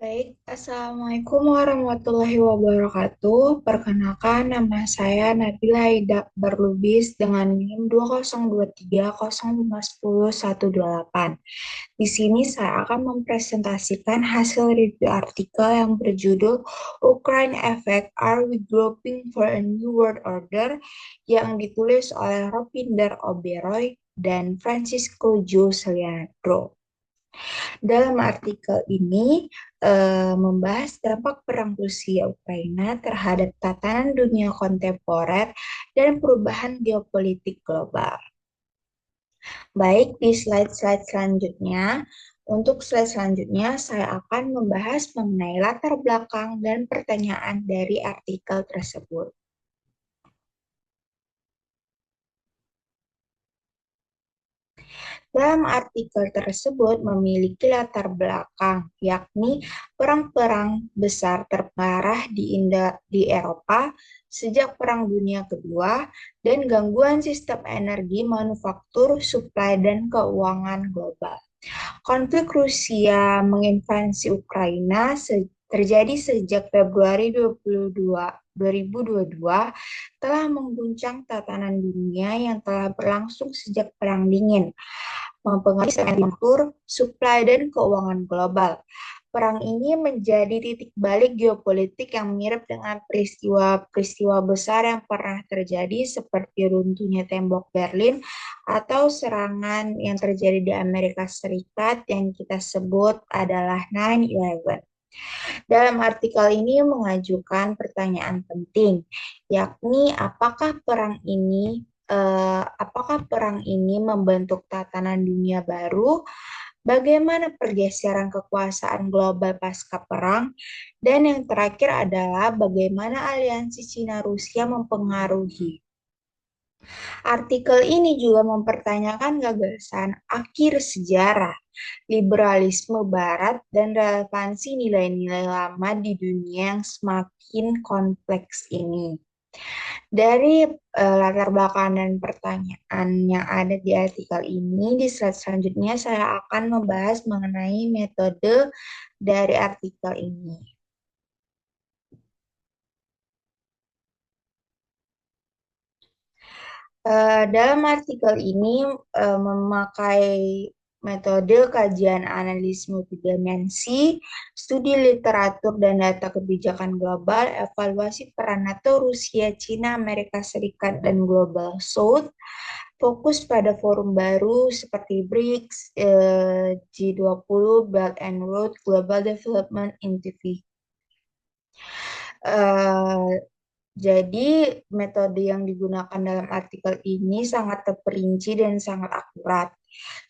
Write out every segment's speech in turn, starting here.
Baik, Assalamualaikum warahmatullahi wabarakatuh. Perkenalkan, nama saya Nabila Aida Berlubis dengan NIM 2023051018. Di sini saya akan mempresentasikan hasil review artikel yang berjudul Ukraine Effect, Are We Groping for a New World Order yang ditulis oleh Ropinder Oberoi dan Francisco Giuliano. Dalam artikel ini membahas dampak perang Rusia-Ukraina terhadap tatanan dunia kontemporer dan perubahan geopolitik global. Baik, di slide-slide selanjutnya, untuk slide selanjutnya saya akan membahas mengenai latar belakang dan pertanyaan dari artikel tersebut. Dalam artikel tersebut memiliki latar belakang, yakni perang-perang besar terparah di Eropa sejak Perang Dunia Kedua dan gangguan sistem energi, manufaktur, suplai, dan keuangan global. Konflik Rusia menginvasi Ukraina terjadi sejak Februari 2022 telah mengguncang tatanan dunia yang telah berlangsung sejak Perang Dingin, mempengaruhi struktur, suplai, dan keuangan global. Perang ini menjadi titik balik geopolitik yang mirip dengan peristiwa-peristiwa besar yang pernah terjadi seperti runtuhnya tembok Berlin atau serangan yang terjadi di Amerika Serikat yang kita sebut adalah 9/11. Dalam artikel ini mengajukan pertanyaan penting, yakni apakah perang ini membentuk tatanan dunia baru, bagaimana pergeseran kekuasaan global pasca perang, dan yang terakhir adalah bagaimana aliansi Cina-Rusia mempengaruhi. Artikel ini juga mempertanyakan gagasan akhir sejarah, liberalisme Barat, dan relevansi nilai-nilai lama di dunia yang semakin kompleks ini. Dari latar belakang dan pertanyaan yang ada di artikel ini, di slide selanjutnya saya akan membahas mengenai metode dari artikel ini. Dalam artikel ini memakai metode kajian analisis multidimensi, studi literatur dan data kebijakan global, evaluasi peran NATO, Rusia, Cina, Amerika Serikat, dan Global South, fokus pada forum baru seperti BRICS, G20, Belt and Road, Global Development Initiative. Jadi, metode yang digunakan dalam artikel ini sangat terperinci dan sangat akurat.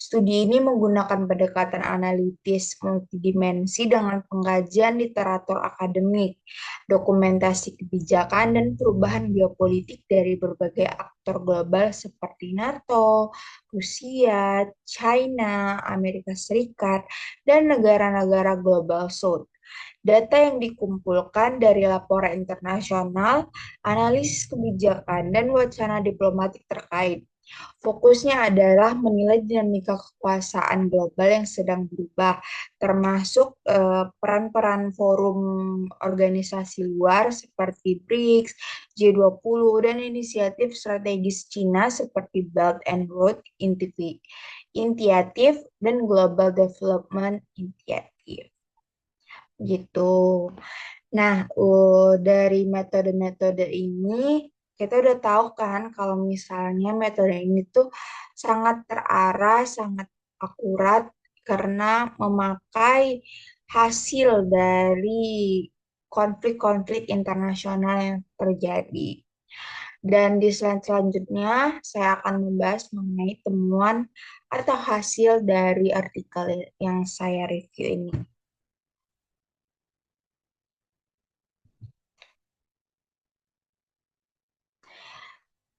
Studi ini menggunakan pendekatan analitis multidimensi dengan pengkajian literatur akademik, dokumentasi kebijakan, dan perubahan geopolitik dari berbagai aktor global seperti NATO, Rusia, China, Amerika Serikat, dan negara-negara Global South. Data yang dikumpulkan dari laporan internasional, analisis kebijakan, dan wacana diplomatik terkait. Fokusnya adalah menilai dinamika kekuasaan global yang sedang berubah, termasuk peran-peran forum organisasi luar seperti BRICS, G20, dan inisiatif strategis Cina seperti Belt and Road Initiative dan Global Development Initiative. Gitu. Nah, dari metode-metode ini kita udah tahu kan kalau misalnya metode ini tuh sangat terarah, sangat akurat karena memakai hasil dari konflik-konflik internasional yang terjadi. Dan di slide selanjutnya saya akan membahas mengenai temuan atau hasil dari artikel yang saya review ini.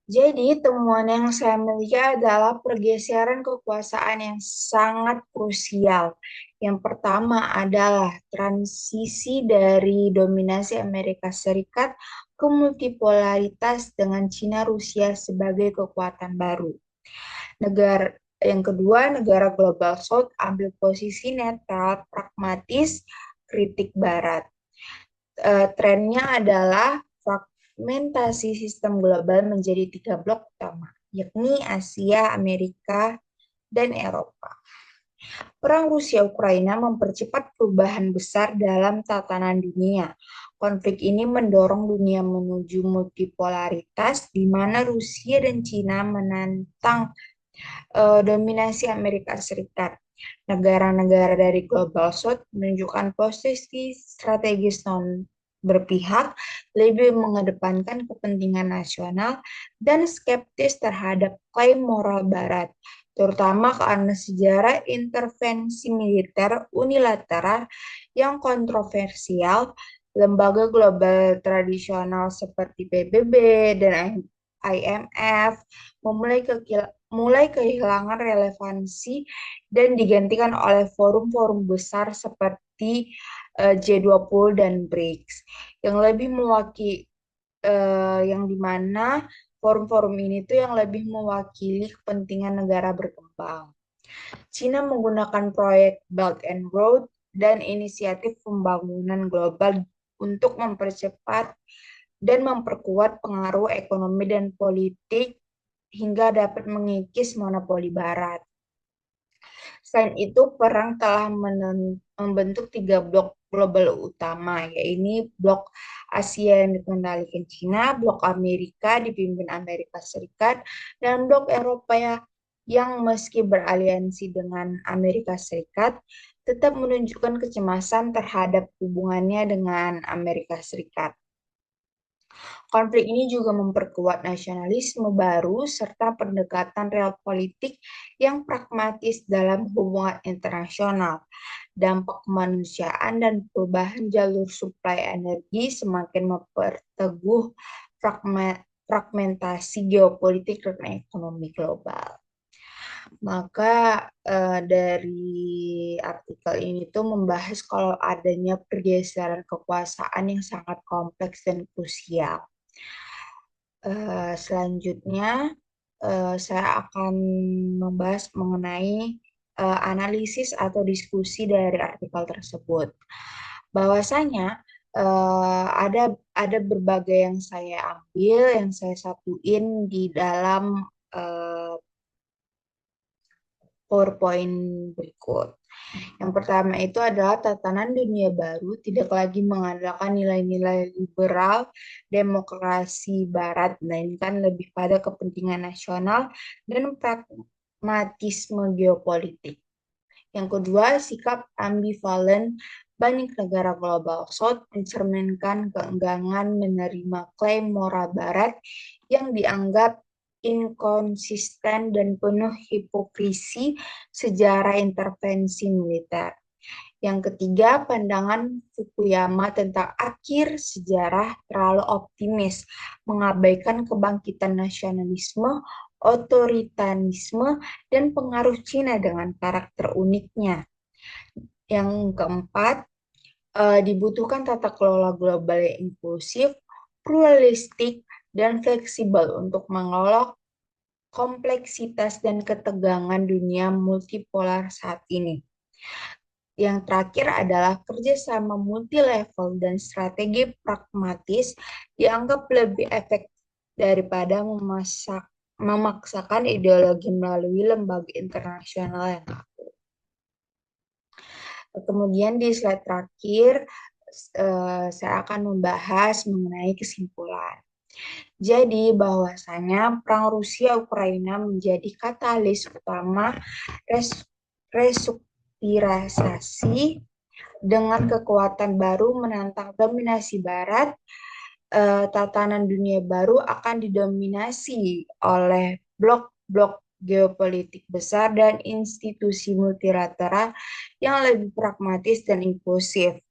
Jadi, temuan yang saya miliki adalah pergeseran kekuasaan yang sangat krusial. Yang pertama adalah transisi dari dominasi Amerika Serikat ke multipolaritas dengan Cina Rusia sebagai kekuatan baru. Yang kedua, negara Global South ambil posisi netral, pragmatis, kritik Barat. Trennya adalah fragmentasi sistem global menjadi 3 blok utama, yakni Asia, Amerika, dan Eropa. Perang Rusia-Ukraina mempercepat perubahan besar dalam tatanan dunia. Konflik ini mendorong dunia menuju multipolaritas, di mana Rusia dan Cina menantang dominasi Amerika Serikat. Negara-negara dari Global South menunjukkan posisi strategis non berpihak, lebih mengedepankan kepentingan nasional, dan skeptis terhadap klaim moral Barat, terutama karena sejarah intervensi militer unilateral yang kontroversial. Lembaga global tradisional seperti PBB dan IMF mulai kehilangan relevansi dan digantikan oleh forum-forum besar seperti G20 dan BRICS yang lebih mewakili yang dimana forum-forum ini tuh yang lebih mewakili kepentingan negara berkembang. China menggunakan proyek Belt and Road dan inisiatif pembangunan global untuk mempercepat dan memperkuat pengaruh ekonomi dan politik hingga dapat mengikis monopoli Barat. Selain itu, perang telah membentuk 3 blok global utama, yaitu blok Asia yang dikendalikan Cina, blok Amerika dipimpin Amerika Serikat, dan blok Eropa yang meski beraliansi dengan Amerika Serikat, tetap menunjukkan kecemasan terhadap hubungannya dengan Amerika Serikat. Konflik ini juga memperkuat nasionalisme baru serta pendekatan realpolitik yang pragmatis dalam hubungan internasional. Dampak kemanusiaan dan perubahan jalur suplai energi semakin memperteguh fragmentasi geopolitik dan ekonomi global. Maka dari artikel ini tuh membahas kalau adanya pergeseran kekuasaan yang sangat kompleks dan krusial. Selanjutnya saya akan membahas mengenai analisis atau diskusi dari artikel tersebut. Bahwasanya ada berbagai yang saya ambil, yang saya satuin di dalam PowerPoint berikut. Yang pertama itu adalah tatanan dunia baru tidak lagi mengandalkan nilai-nilai liberal demokrasi Barat, melainkan lebih pada kepentingan nasional dan pragmatisme geopolitik. Yang kedua, sikap ambivalen banyak negara global South mencerminkan keengganan menerima klaim moral Barat yang dianggap inkonsisten dan penuh hipokrisi sejarah intervensi militer. Yang ketiga, pandangan Fukuyama tentang akhir sejarah terlalu optimis, mengabaikan kebangkitan nasionalisme, otoritarisme, dan pengaruh Cina dengan karakter uniknya. Yang keempat, dibutuhkan tata kelola global yang inklusif, pluralistik, dan fleksibel untuk mengelola kompleksitas dan ketegangan dunia multipolar saat ini. Yang terakhir adalah kerjasama multi-level dan strategi pragmatis dianggap lebih efektif daripada memaksakan ideologi melalui lembaga internasional yang kaku. Kemudian di slide terakhir, saya akan membahas mengenai kesimpulan. Jadi bahwasanya perang Rusia-Ukraina menjadi katalis utama restrukturisasi dengan kekuatan baru menantang dominasi Barat. Tatanan dunia baru akan didominasi oleh blok-blok geopolitik besar dan institusi multilateral yang lebih pragmatis dan inklusif.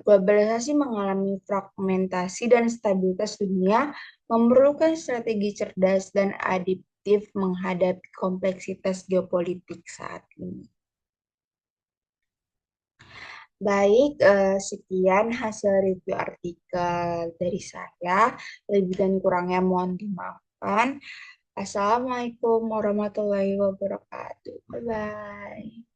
Globalisasi mengalami fragmentasi dan stabilitas dunia memerlukan strategi cerdas dan adaptif menghadapi kompleksitas geopolitik saat ini. Baik, sekian hasil review artikel dari saya. Lebih dan kurangnya mohon dimaafkan. Assalamualaikum warahmatullahi wabarakatuh. Bye-bye.